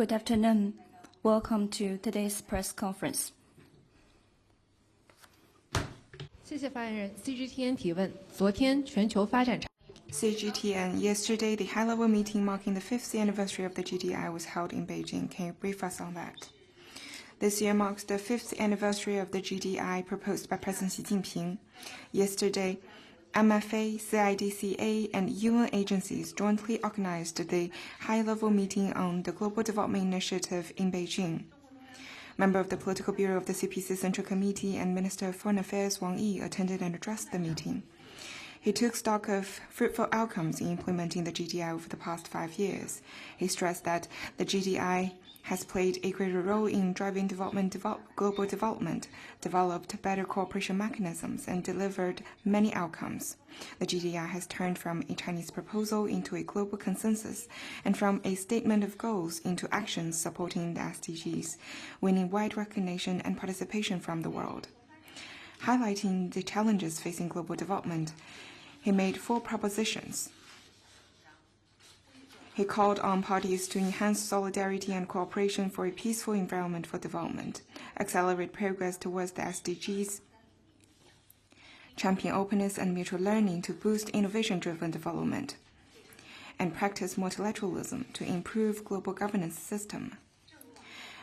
Good afternoon. Welcome to today's press conference. 谢谢发言人。CGTN 提问：昨天全球发展。CGTN, yesterday the high-level meeting marking the 5th anniversary of the GDI was held in Beijing. Can you brief us on that? This year marks the 5th anniversary of the GDI proposed by President Xi Jinping. Yesterday, MFA, CIDCA, and UN agencies jointly organized the high-level meeting on the Global Development Initiative in Beijing. Member of the Political Bureau of the CPC Central Committee and Minister of Foreign Affairs Wang Yi attended and addressed the meeting. He took stock of fruitful outcomes in implementing the GDI over the past 5 years. He stressed that the GDI has played a greater role in driving global development, developed better cooperation mechanisms, and delivered many outcomes. The GDI has turned from a Chinese proposal into a global consensus, and from a statement of goals into actions supporting the SDGs, winning wide recognition and participation from the world. Highlighting the challenges facing global development, he made 4 propositions. He called on parties to enhance solidarity and cooperation for a peaceful environment for development, accelerate progress towards the SDGs, champion openness and mutual learning to boost innovation-driven development, and practice multilateralism to improve global governance system.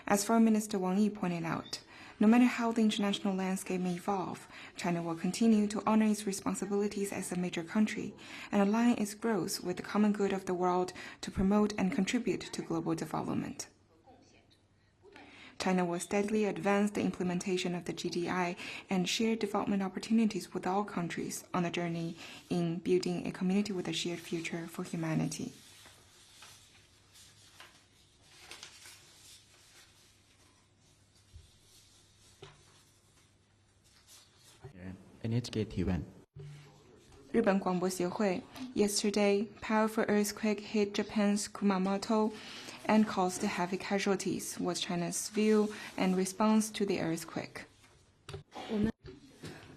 As Foreign Minister Wang Yi pointed out, no matter how the international landscape may evolve, China will continue to honor its responsibilities as a major country and align its growth with the common good of the world to promote and contribute to global development. China will steadily advance the implementation of the GDI and share development opportunities with all countries on the journey in building a community with a shared future for humanity. NHK 提问。日本广播协会 Yesterday, powerful earthquake hit Japan's Kumamoto and caused heavy casualties. What's China's view and response to the earthquake?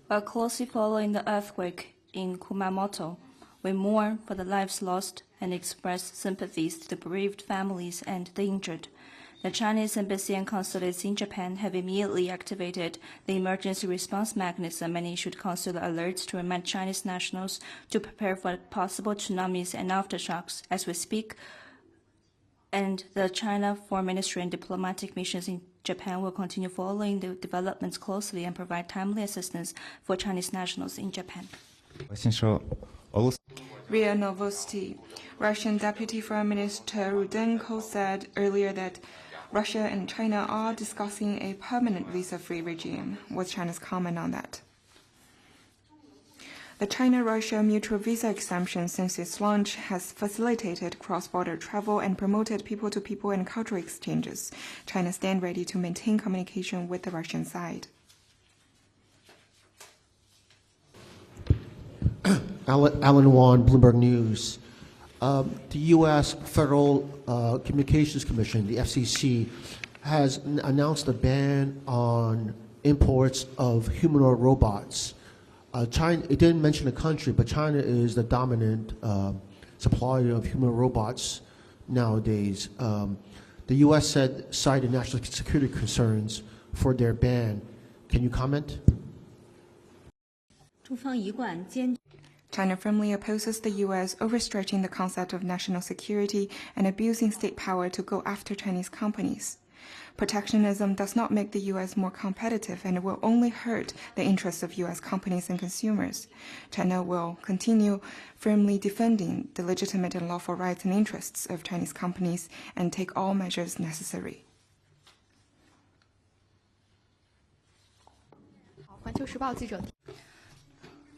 While closely following the earthquake in Kumamoto, we mourn for the lives lost and express sympathies to the bereaved families and the injured. The Chinese embassy and consulates in Japan have immediately activated the emergency response mechanism and issued consular alerts to remind Chinese nationals to prepare for possible tsunamis and aftershocks as we speak. And the China Foreign Ministry and diplomatic missions in Japan will continue following the developments closely and provide timely assistance for Chinese nationals in Japan. RIA Novosti. Russian Deputy Foreign Minister Rudenko said earlier that Russia and China are discussing a permanent visa-free regime. What's China's comment on that? The China-Russia mutual visa exemption since its launch has facilitated cross-border travel and promoted people-to-people and cultural exchanges. China stands ready to maintain communication with the Russian side. Alan Wan, Bloomberg News. The U.S. Federal Communications Commission, the FCC, has announced a ban on imports of humanoid robots. China, it didn't mention a country, but China is the dominant supplier of humanoid robots nowadays. The U.S. cited national security concerns for their ban. Can you comment? China firmly opposes the U.S. overstretching the concept of national security and abusing state power to go after Chinese companies. Protectionism does not make the U.S. more competitive and will only hurt the interests of U.S. companies and consumers. China will continue firmly defending the legitimate and lawful rights and interests of Chinese companies and take all measures necessary. 环球时报记者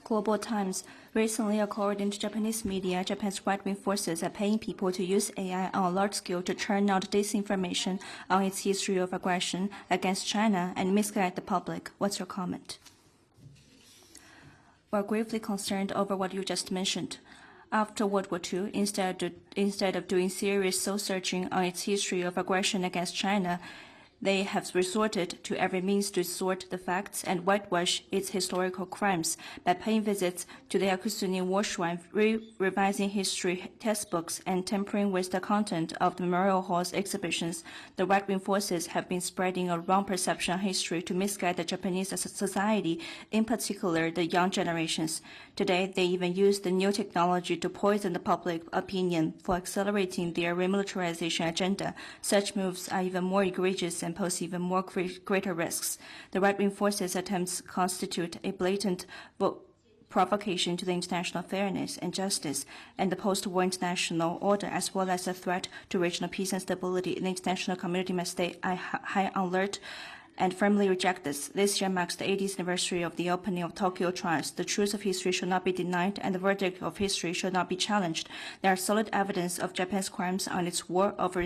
Global Times. Recently, according to Japanese media, Japan's right-wing forces are paying people to use AI on a large scale to churn out disinformation on its history of aggression against China and misguide the public. What's your comment? We're gravely concerned over what you just mentioned. After World War II, instead of doing serious soul-searching on its history of aggression against China, They have resorted to every means to distort the facts and whitewash its historical crimes by paying visits to the Yakusuni war shrine, revising history textbooks, and tampering with the content of the memorial hall's exhibitions. The right-wing forces have been spreading a wrong perception of history to misguide the Japanese society, in particular the young generations. Today, they even use the new technology to poison the public opinion for accelerating their remilitarization agenda. Such moves are even more egregious and pose even more greater risks. The right-wing forces' attempts constitute a blatant provocation to the international fairness and justice and the post-war international order, as well as a threat to regional peace and stability. The international community must stay high alert and firmly reject this. This year marks the 80th anniversary of the opening of Tokyo trials. The truth of history should not be denied, and the verdict of history should not be challenged. There are solid evidence of Japan's crimes on its war of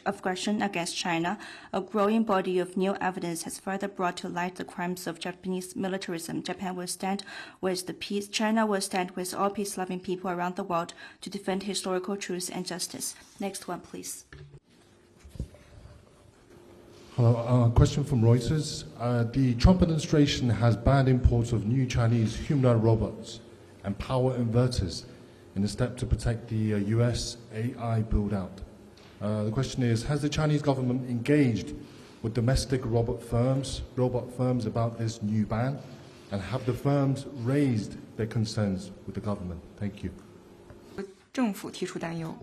aggression against China. A growing body of new evidence has further brought to light the crimes of Japanese militarism. China will stand with all peace-loving people around the world to defend historical truth and justice. Next one, please. Hello, question from Reuters. The Trump administration has banned imports of new Chinese humanoid robots and power inverters in a step to protect the US AI build-out. The question is, has the Chinese government engaged with domestic robot firms about this new ban? And have the firms raised their concerns with the government? Thank you. 政府提出担忧。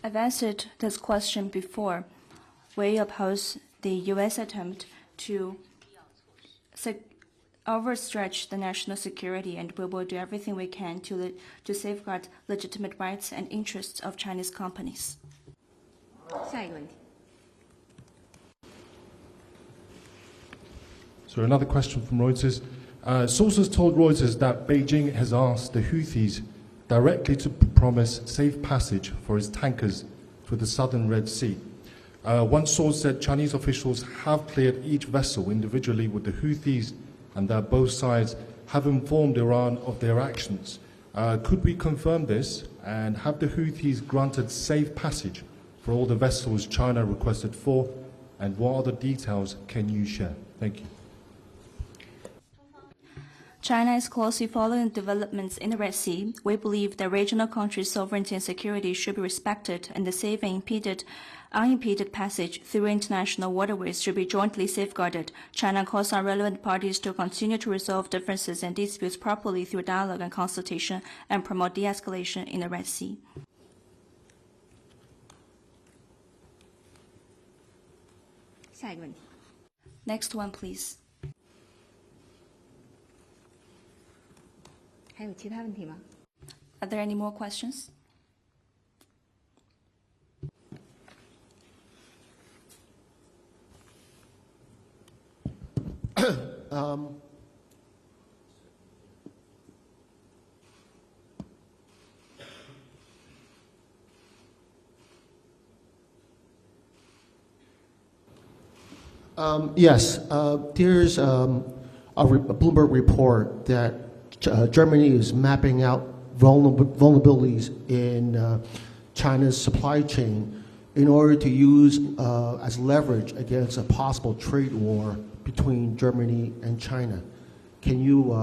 I've answered this question before. We oppose the U.S. attempt to overstretch the national security, and we will do everything we can to safeguard legitimate rights and interests of Chinese companies. 下一个问题。 So another question from Reuters. Sources told Reuters that Beijing has asked the Houthis directly to promise safe passage for its tankers through the southern Red Sea. One source said Chinese officials have cleared each vessel individually with the Houthis and that both sides have informed Iran of their actions. Could we confirm this, and have the Houthis granted safe passage for all the vessels China requested for, and what other details can you share? Thank you. China is closely following developments in the Red Sea. We believe the regional country's sovereignty and security should be respected, and the safe and unimpeded passage through international waterways should be jointly safeguarded. China calls on relevant parties to continue to resolve differences and disputes properly through dialogue and consultation and promote de-escalation in the Red Sea. Next one, please. 还有其他问题吗？ Are there any more questions? Yes, there's a Bloomberg report that Germany is mapping out vulnerabilities in China's supply chain in order to use as leverage against a possible trade war between Germany and China. Can you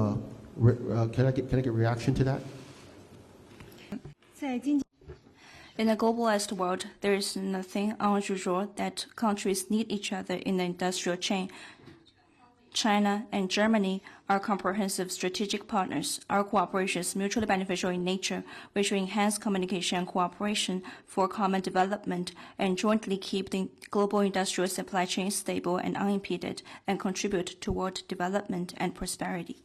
can I get a reaction to that? In a globalized world, there is nothing unusual that countries need each other in the industrial chain. China and Germany are comprehensive strategic partners. Our cooperation is mutually beneficial in nature. We should enhance communication and cooperation for common development and jointly keep the global industrial supply chain stable and unimpeded and contribute toward development and prosperity.